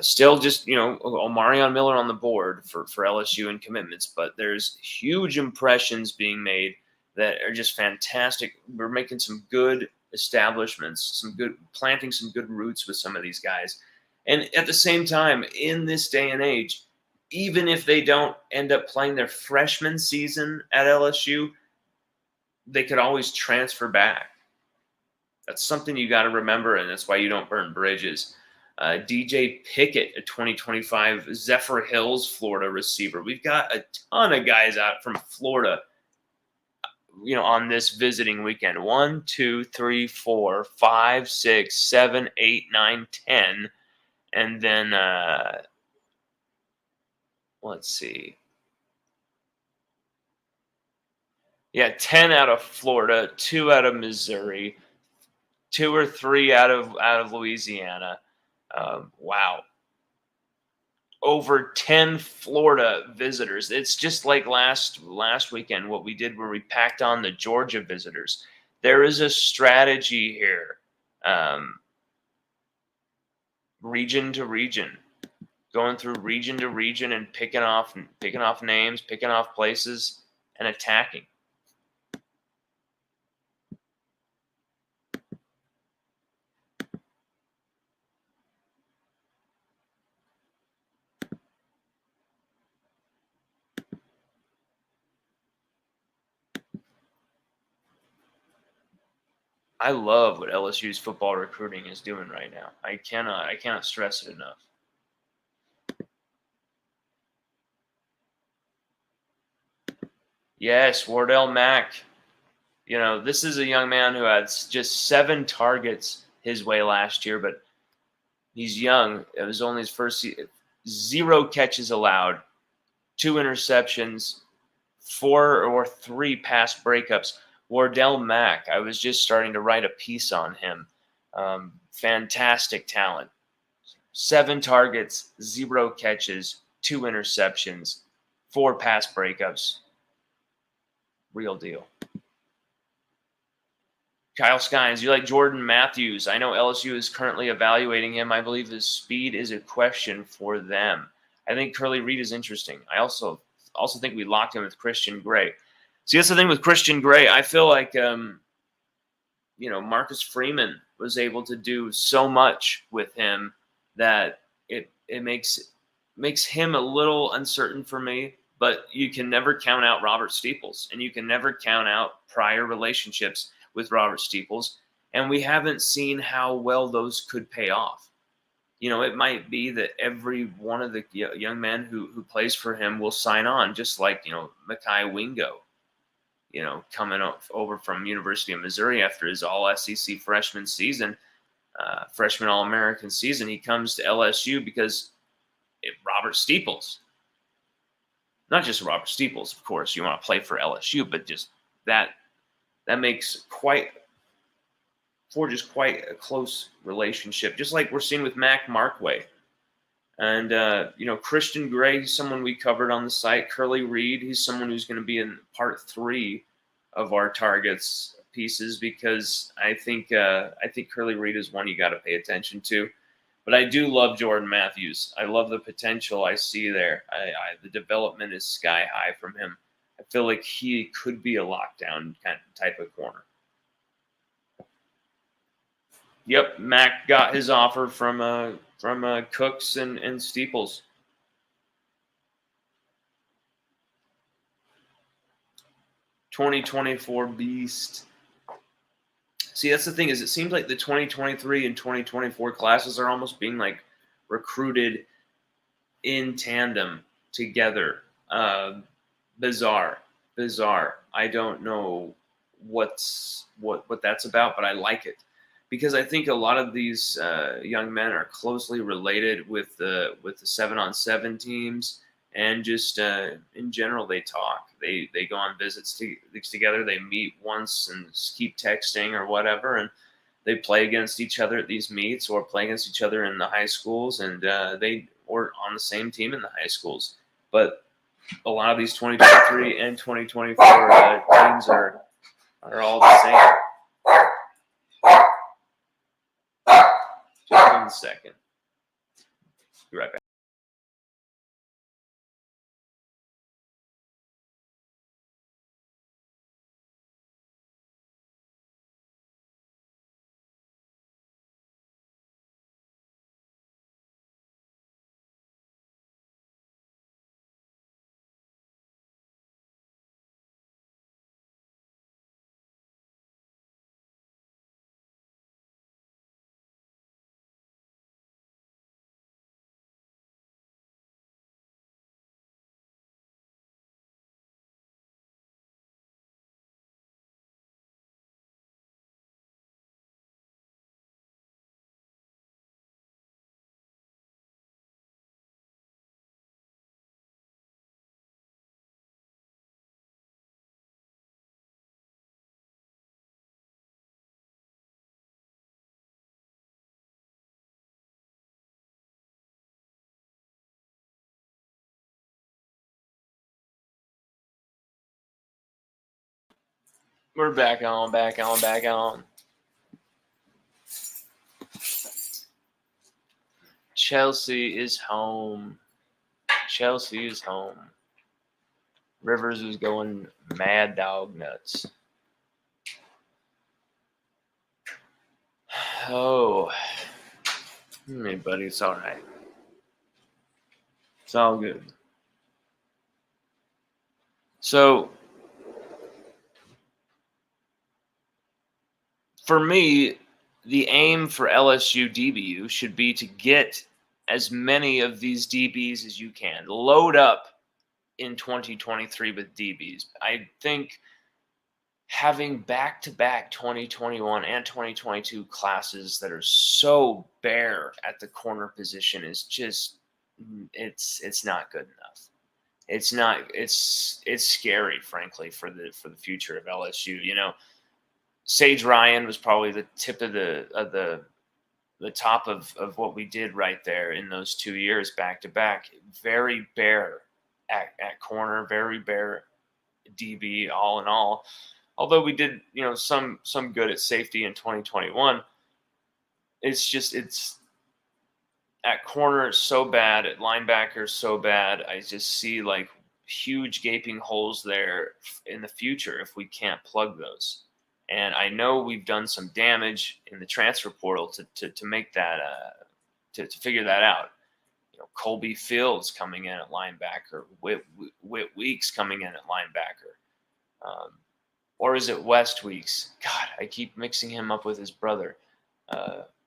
Still just, Omarion Miller on the board for LSU and commitments, but there's huge impressions being made that are just fantastic. We're making some good establishments, planting some good roots with some of these guys. And at the same time, in this day and age, even if they don't end up playing their freshman season at LSU, they could always transfer back. That's something you got to remember, and that's why you don't burn bridges. DJ Pickett, a 2025 Zephyr Hills, Florida receiver. We've got a ton of guys out from Florida, on this visiting weekend. 1, 2, 3, 4, 5, 6, 7, 8, 9, 10. And then, let's see. Yeah, 10 out of Florida, 2 out of Missouri, 2 or 3 out of Louisiana. Wow. Over 10 Florida visitors. It's just like last weekend, what we did where we packed on the Georgia visitors. There is a strategy here. Region to region. Going through region to region and picking off names, picking off places, and attacking. I love what LSU's football recruiting is doing right now. I cannot stress it enough. Yes, Wardell Mack. This is a young man who had just 7 targets his way last year, but he's young. It was only his first 0 catches allowed, 2 interceptions, 4 or 3 pass breakups. Wardell Mack, I was just starting to write a piece on him. Fantastic talent. 7 targets, 0 catches, 2 interceptions, 4 pass breakups. Real deal. Kyle Skynes, you like Jordan Matthews? I know LSU is currently evaluating him. I believe his speed is a question for them. I think Curly Reed is interesting. I also think we locked him with Christian Gray. See, that's the thing with Christian Gray. I feel like, Marcus Freeman was able to do so much with him that it makes him a little uncertain for me. But you can never count out Robert Steeples, and you can never count out prior relationships with Robert Steeples. And we haven't seen how well those could pay off. It might be that every one of the young men who plays for him will sign on, just like, Mekhi Wingo, coming over from University of Missouri after his all-SEC freshman season, freshman All-American season. He comes to LSU because Robert Steeples. Not just Robert Steeples, of course. You want to play for LSU, but just that makes forges quite a close relationship, just like we're seeing with Mac Markway. And, Christian Gray, he's someone we covered on the site. Curly Reed, he's someone who's going to be in part 3 of our targets pieces, because I think Curly Reed is one you got to pay attention to. But I do love Jordan Matthews. I love the potential I see there. The development is sky high from him. I feel like he could be a lockdown kind of type of corner. Yep, Mac got his offer from Cooks and Steeples. (2024) Beast. See, that's the thing, is it seems like the 2023 and 2024 classes are almost being like recruited in tandem together. Bizarre. I don't know what that's about, but I like it, because I think a lot of these young men are closely related with the 7-on-7 teams, and just in general they talk. They go on visits together. They meet once and keep texting or whatever, and they play against each other at these meets, or play against each other in the high schools, and they or on the same team in the high schools. But a lot of these 2023 and 2024 teams are all the same. Just 1 second. Be right back. We're back on. Chelsea is home. Chelsea is home. Rivers is going mad dog nuts. Oh, hey, buddy, it's all right. It's all good. So, for me, the aim for LSU DBU should be to get as many of these DBs as you can. Load up in 2023 with DBs. I think having back-to-back 2021 and 2022 classes that are so bare at the corner position is just it's not good enough. It's not it's scary, frankly, for the future of LSU. You know, Sage Ryan was probably the tip of the top of what we did right there in those 2 years back to back. Very bare at corner, very bare DB all in all. Although we did, you know, some good at safety in 2021, it's at corner so bad, at linebacker so bad. I just see like huge gaping holes there in the future if we can't plug those. And I know we've done some damage in the transfer portal to make that to figure that out. You know, Colby Fields coming in at linebacker, Whit Weeks coming in at linebacker. Or is it West Weeks? God, I keep mixing him up with his brother.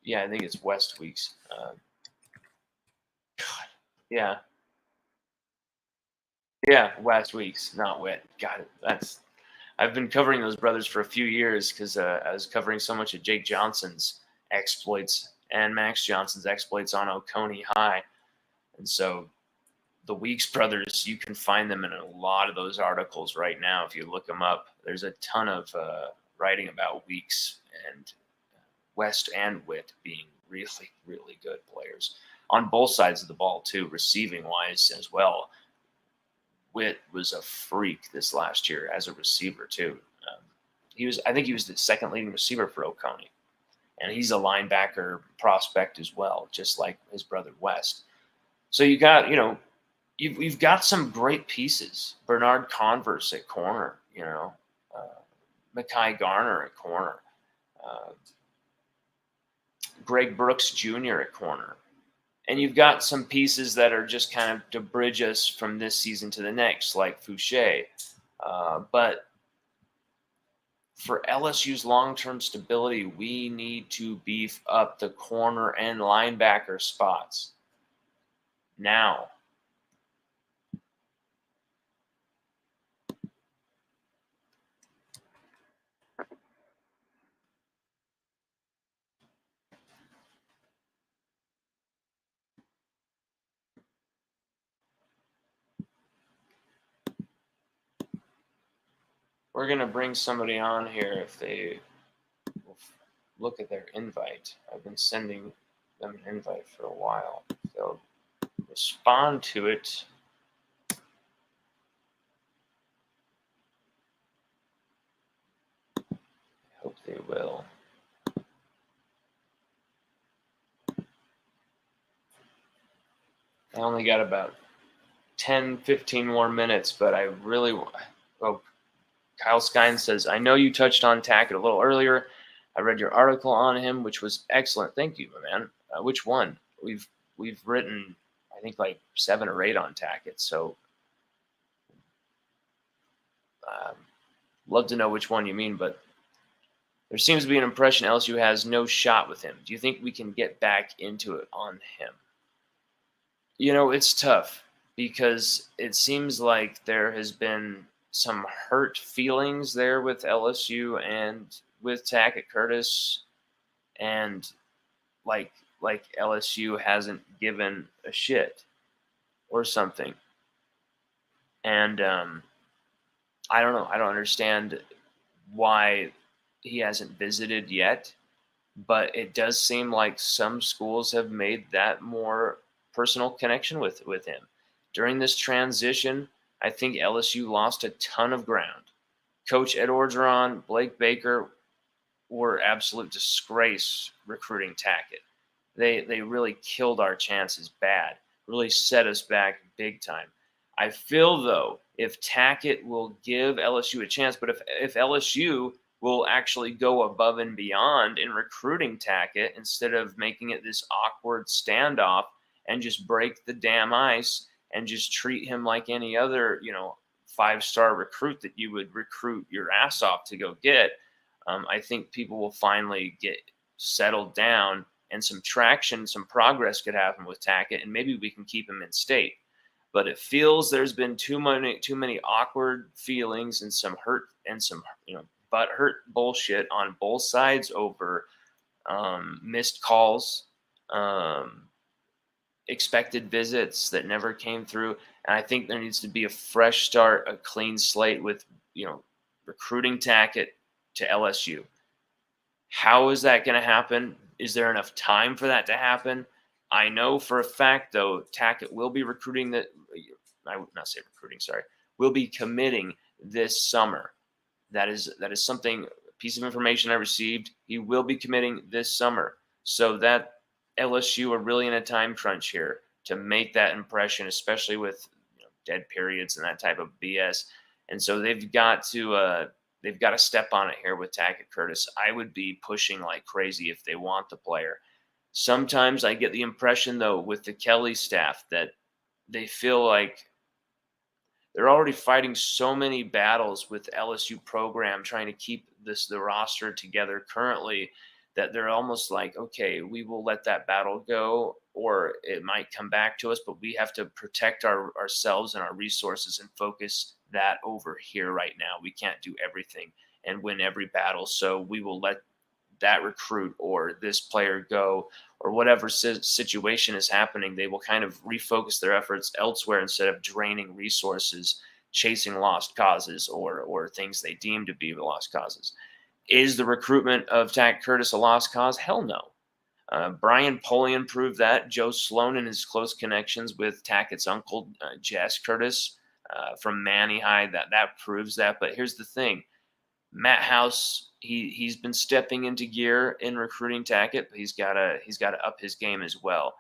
Yeah, I think it's West Weeks. God, yeah, yeah, West Weeks, not Wit. God, I've been covering those brothers for a few years because I was covering so much of Jake Johnson's exploits and Max Johnson's exploits on Oconee High, and so the Weeks brothers, you can find them in a lot of those articles right now if you look them up. There's a ton of writing about Weeks and West and Witt being really, really good players on both sides of the ball too, receiving wise as well. Witt was a freak this last year as a receiver too. I think he was the second leading receiver for Oconee, and he's a linebacker prospect as well, just like his brother West. So you got, you know, you've got some great pieces. Bernard Converse at corner, you know, Mekhi Garner at corner, uh, Greg Brooks Jr. at corner. And you've got some pieces that are just kind of to bridge us from this season to the next, like Fouché. But for LSU's long-term stability, we need to beef up the corner and linebacker spots now. We're going to bring somebody on here if they will look at their invite. I've been sending them an invite for a while. If they'll respond to it. I hope they will. I only got about 10, 15 more minutes, but I really. Oh, Kyle Skine says, I know you touched on Tackett a little earlier. I read your article on him, which was excellent. Thank you, my man. Which one? We've written, I think, like 7 or 8 on Tackett. So, love to know which one you mean. But there seems to be an impression LSU has no shot with him. Do you think we can get back into it on him? It's tough because it seems like there has been some hurt feelings there with LSU and with Tackett Curtis, and like LSU hasn't given a shit or something. And I don't know. I don't understand why he hasn't visited yet, but it does seem like some schools have made that more personal connection with him. During this transition, I think LSU lost a ton of ground. Coach Ed Orgeron, Blake Baker were absolute disgrace recruiting Tackett. They really killed our chances bad, really set us back big time. I feel, though, if Tackett will give LSU a chance, but if LSU will actually go above and beyond in recruiting Tackett instead of making it this awkward standoff and just break the damn ice and just treat him like any other, 5-star recruit that you would recruit your ass off to go get, I think people will finally get settled down and some traction, some progress could happen with Tackett, and maybe we can keep him in state. But it feels there's been too many awkward feelings and some hurt and some butt hurt bullshit on both sides over missed calls, expected visits that never came through, and I think there needs to be a fresh start, a clean slate with recruiting Tackett to LSU. How is that going to happen? Is there enough time for that to happen? I know for a fact, though, Tackett will be recruiting I would not say recruiting, sorry. Will be committing this summer. That is something, a piece of information I received. He will be committing this summer. So that LSU are really in a time crunch here to make that impression, especially with dead periods and that type of BS. And so they've got to step on it here with Tackett Curtis. I would be pushing like crazy if they want the player. Sometimes I get the impression, though, with the Kelly staff that they feel like they're already fighting so many battles with LSU program trying to keep the roster together currently that they're almost like, okay, we will let that battle go, or it might come back to us, but we have to protect ourselves and our resources and focus that over here right now. We can't do everything and win every battle, so we will let that recruit or this player go, or whatever situation is happening. They will kind of refocus their efforts elsewhere instead of draining resources chasing lost causes or things they deem to be lost causes. Is the recruitment of Tackett Curtis a lost cause? Hell no. Brian Polian proved that. Joe Sloan and his close connections with Tackett's uncle, Jess Curtis, from Manny High, that proves that. But here's the thing. Matt House, he's been stepping into gear in recruiting Tackett, but he's got to up his game as well.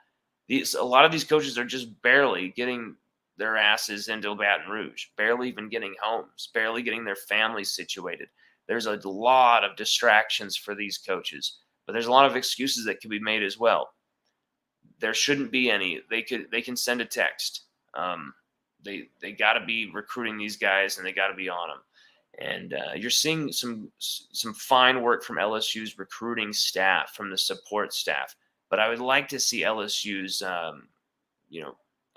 A lot of these coaches are just barely getting their asses into Baton Rouge, barely even getting homes, barely getting their families situated. There's a lot of distractions for these coaches, but there's a lot of excuses that can be made as well. There shouldn't be any. They can send a text. They got to be recruiting these guys, and they got to be on them. And you're seeing some fine work from LSU's recruiting staff, from the support staff. But I would like to see LSU's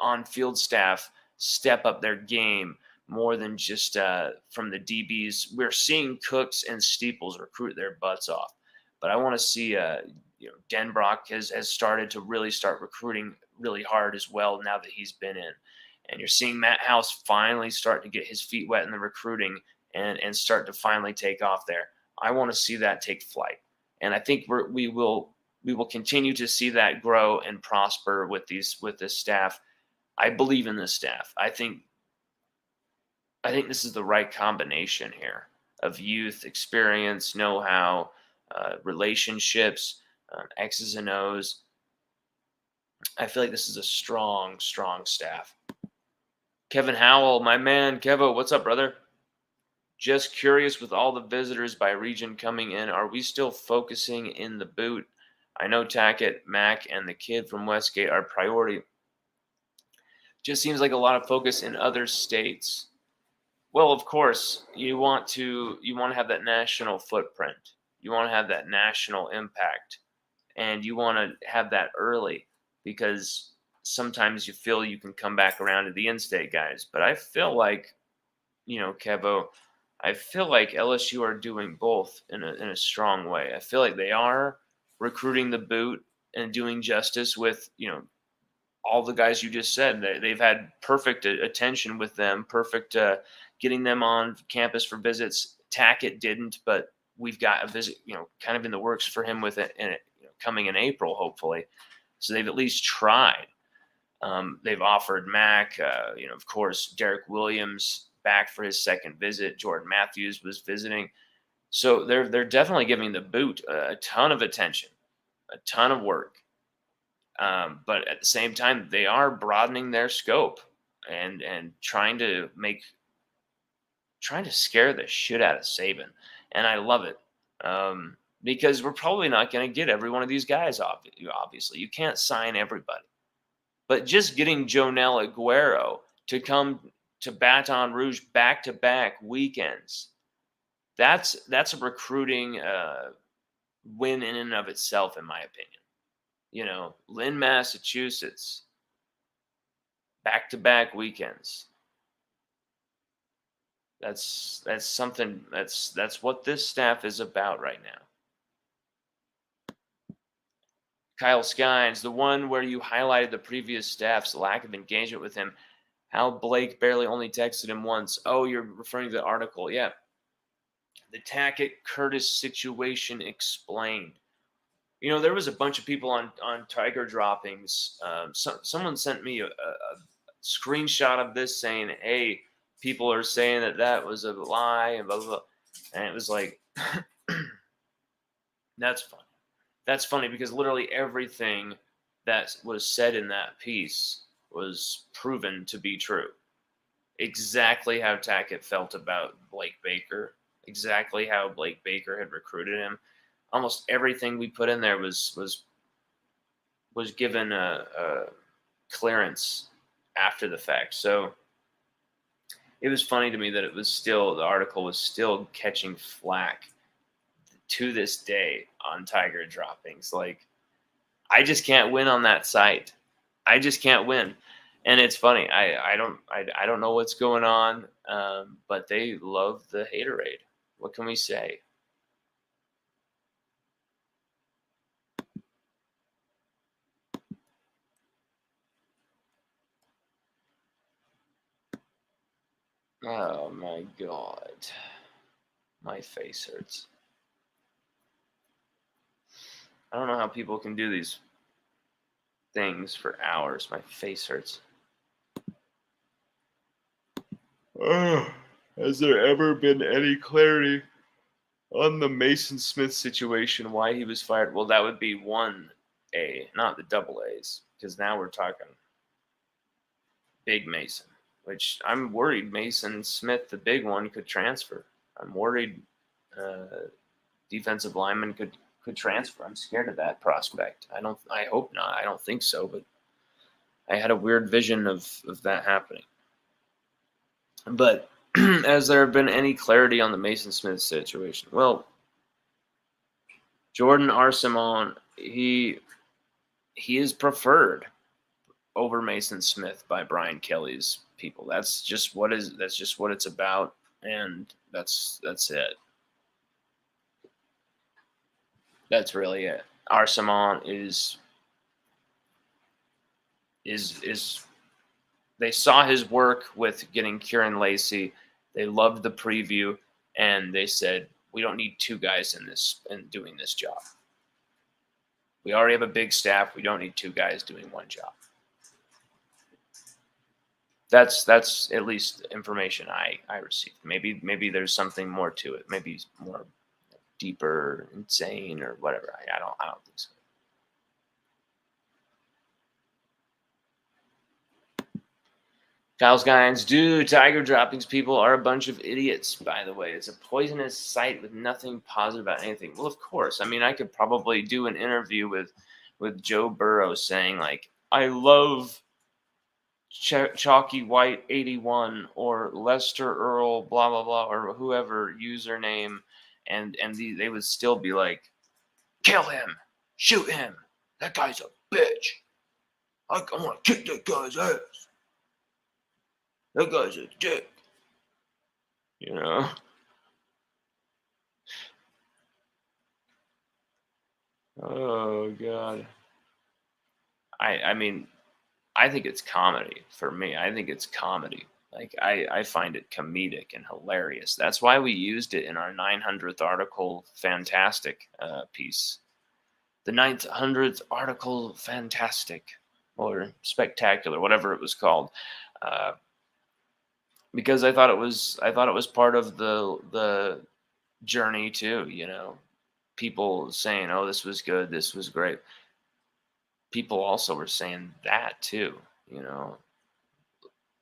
on-field staff step up their game more than just from the DBs. We're seeing Cooks and Steeples recruit their butts off, but I want to see Denbrock has started to really start recruiting really hard as well now that he's been in. And you're seeing Matt House finally start to get his feet wet in the recruiting and start to finally take off there. I want to see that take flight. And I think we will continue to see that grow and prosper with this staff. I believe in this staff. I think this is the right combination here of youth, experience, know-how, relationships, X's and O's. I feel like this is a strong, strong staff. Kevin Howell, my man, Kevo, what's up, brother? Just curious, with all the visitors by region coming in, are we still focusing in the boot? I know Tackett, Mack, and the kid from Westgate are priority. Just seems like a lot of focus in other states. Well, of course, you want to have that national footprint. You want to have that national impact, and you want to have that early, because sometimes you feel you can come back around to the in-state guys. But I feel like, Kevo, I feel like LSU are doing both in a strong way. I feel like they are recruiting the boot and doing justice with, all the guys you just said. They've had perfect attention with them, perfect getting them on campus for visits. Tackett didn't, but we've got a visit, kind of in the works for him with it, coming in April, hopefully. So they've at least tried. They've offered Mack, of course, Derrick Williams back for his second visit. Jordan Matthews was visiting. So they're definitely giving the boot a ton of attention, a ton of work. But at the same time, they are broadening their scope and trying to scare the shit out of Saban. And I love it. Because we're probably not going to get every one of these guys, obviously. You can't sign everybody. But just getting Jonel Aguero to come to Baton Rouge back-to-back weekends, that's a recruiting win in and of itself, in my opinion. Lynn, Massachusetts, back-to-back weekends. That's something. That's what this staff is about right now. Kyle Skynes, the one where you highlighted the previous staff's lack of engagement with him, how Blake barely only texted him once. Oh, you're referring to the article. Yeah. The Tackett Curtis situation explained. There was a bunch of people on Tiger droppings. Someone sent me a screenshot of this saying, hey, people are saying that was a lie, and blah, blah, blah. And it was like, that's funny. That's funny because literally everything that was said in that piece was proven to be true. Exactly how Tackett felt about Blake Baker, exactly how Blake Baker had recruited him. Almost everything we put in there was given a clearance after the fact. So it was funny to me that the article was still catching flack to this day on Tiger droppings. Like, I just can't win on that site. I just can't win. And it's funny. I don't know what's going on, but they love the haterade. What can we say? Oh my God. My face hurts. I don't know how people can do these things for hours. My face hurts. Has there ever been any clarity on the Mason Smith situation, why he was fired? Well, that would be 1A, not the double A's, because now we're talking Big Mason, which I'm worried Mason Smith, the big one, could transfer. I'm worried defensive lineman could transfer. I'm scared of that prospect. I hope not. I don't think so, but I had a weird vision of that happening. But has there been any clarity on the Mason Smith situation? Well, Jordan Arcemon, he is preferred over Mason Smith by Brian Kelly's people. That's just what it's about, and that's it. That's really it. Arcemon is they saw his work with getting Kieran Lacey. They loved the preview, and they said, we don't need two guys in doing this job. We already have a big staff. We don't need two guys doing one job. That's at least information I received. Maybe there's something more to it. Maybe more deeper, insane, or whatever. I don't think so. Kyle's Guidance, dude, tiger droppings people are a bunch of idiots, by the way. It's a poisonous site with nothing positive about anything. Well, of course. I mean, I could probably do an interview with Joe Burrow saying, like, I love Chalky White 81 or Lester Earl, blah, blah, blah, or whoever username, and they would still be like, kill him, shoot him, that guy's a bitch. I want to kick that guy's ass. That guy's a dick. You know? Oh, God. I mean, I think it's comedy for me. I think it's comedy. Like, I find it comedic and hilarious. That's why we used it in our 900th article, fantastic piece. The 900th article, fantastic or spectacular, whatever it was called. Because I thought it was part of the journey too, you know. People saying, "Oh, this was good, this was great." People also were saying that too, you know.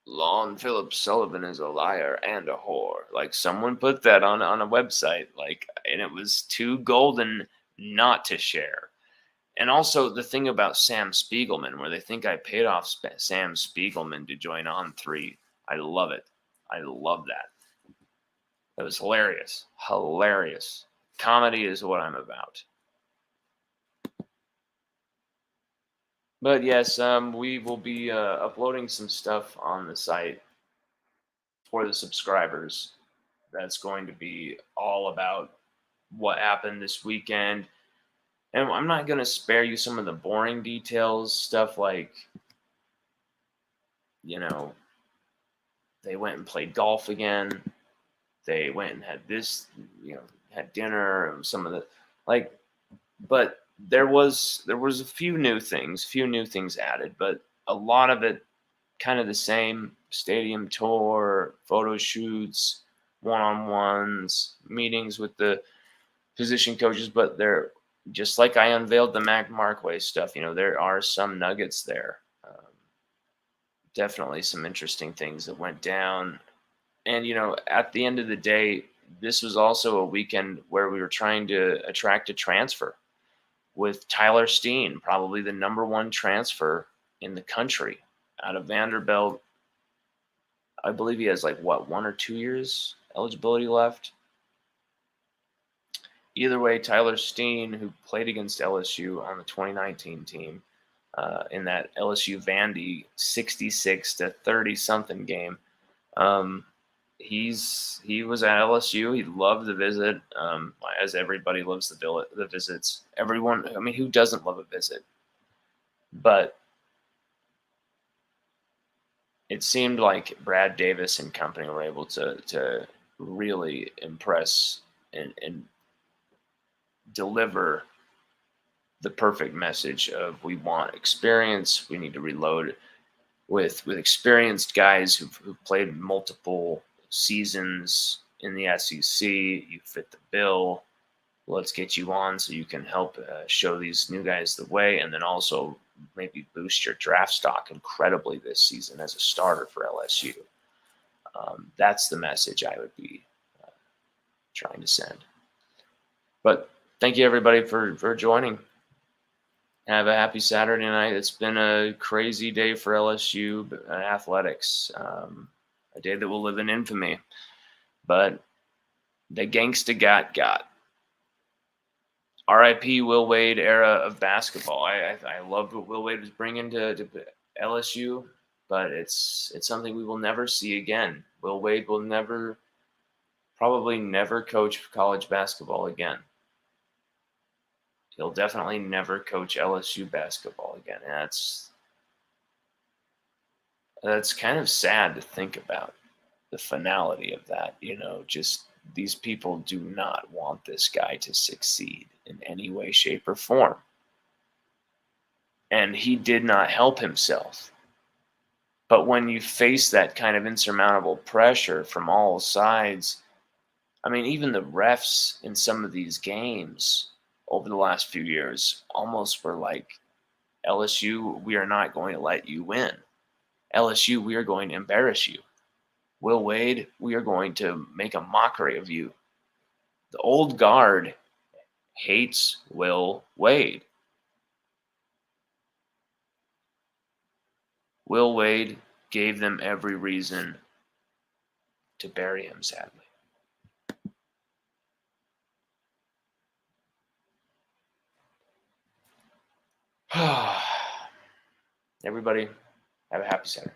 Lon Phillips Sullivan is a liar and a whore. Like, someone put that on a website, like, and it was too golden not to share. And also the thing about Sam Spiegelman, where they think I paid off Sam Spiegelman to join On3. I love it. I love that. That was hilarious. Hilarious. Comedy is what I'm about. But yes, we will be uploading some stuff on the site for the subscribers. That's going to be all about what happened this weekend. And I'm not going to spare you some of the boring details, stuff like, you know, they went and played golf again. They went and had this, you know, had dinner and some of the, like, but there was a few new things added, but a lot of it kind of the same: stadium tour, photo shoots, one-on-ones, meetings with the position coaches. But they're just like I unveiled the Mac Markway stuff. You know, there are some nuggets there. Definitely some interesting things that went down. And, you know, at the end of the day, this was also a weekend where we were trying to attract a transfer with Tyler Steen, probably the number one transfer in the country out of Vanderbilt. I believe he has like, what, 1 or 2 years eligibility left. Either way, Tyler Steen, who played against LSU on the 2019 team in that LSU Vandy 66-30 something game, he was at LSU. He loved the visit, as everybody loves the visits. Everyone, I mean, who doesn't love a visit? But it seemed like Brad Davis and company were able to really impress and deliver the perfect message of, we want experience. We need to reload with experienced guys who've played multiple seasons in the SEC. You fit the bill. Let's get you on so you can help show these new guys the way, and then also maybe boost your draft stock incredibly this season as a starter for LSU. That's the message I would be trying to send. But thank you, everybody, for joining. Have a happy Saturday night. It's been a crazy day for LSU athletics, a day that will live in infamy. But the gangsta got. R.I.P. Will Wade era of basketball. I loved what Will Wade was bringing to LSU, but it's something we will never see again. Will Wade will probably never coach college basketball again. He'll definitely never coach LSU basketball again. And that's kind of sad to think about, the finality of that. You know, just these people do not want this guy to succeed in any way, shape, or form. And he did not help himself. But when you face that kind of insurmountable pressure from all sides, I mean, even the refs in some of these games over the last few years almost were like, LSU, we are not going to let you win. LSU, we are going to embarrass you. Will Wade, we are going to make a mockery of you. The old guard hates Will Wade. Will Wade gave them every reason to bury him, sadly. Everybody, have a happy Saturday.